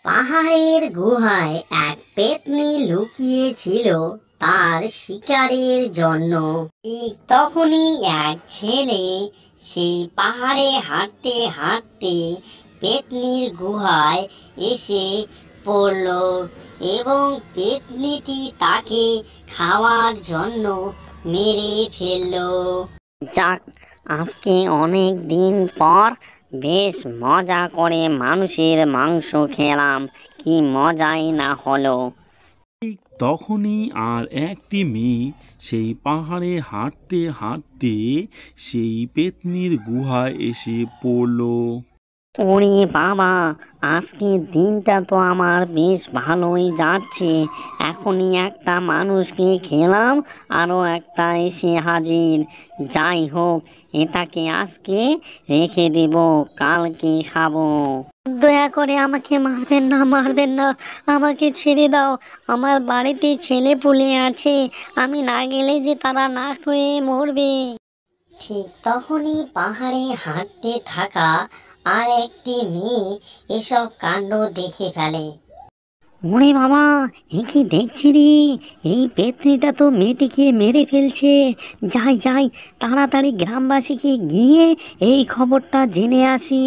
পাহাড়ের গুহায় এক পেত্নী লুকিয়ে ছিল তার শিকারের জন্য। ঠিক তখনই এক ছেলে সেই পাহাড়ে হাঁটতে হাঁটতে পেত্নীর গুহায় এসে পড়ল এবং পেত্নীটি তাকে খাওয়ার জন্য মেরে ফেললো। যাক, আজকে অনেক দিন পর বেশ মজা করে মানুষের মাংস খেলাম, কি মজাই না হলো। ঠিক তখনই আর একটি মেয়ে সেই পাহাড়ে হাঁটতে হাঁটতে সেই পেত্নীর গুহায় এসে পড়ল। ওরে বাবা, আজকের দিনটা তো আমার বেশ ভালোই যাচ্ছে। এখনই একটা মানুষকে খেলাম, আরও একটা এসে হাজির। যাই হোক, এটাকে আজকে রেখে দেব, কালকে খাবো। দয়া করে আমাকে মারবেন না, মারবেন না, আমাকে ছেড়ে দাও। আমার বাড়িতে ছেলে পুলে আছে, আমি না গেলে যে তারা না খেয়ে মরবে। ঠিক তখনই পাহাড়ে হাঁটতে থাকা আর একটি মেয়ে এসব কাণ্ড দেখে ফেলে। ওরে বাবা, এ কি দেখছি রে, এই পেত্নীটা তো মেয়েটিকে মেরে ফেলছে। যাই যাই, তাড়াতাড়ি গ্রামবাসীকে গিয়ে এই খবরটা জেনে আসি।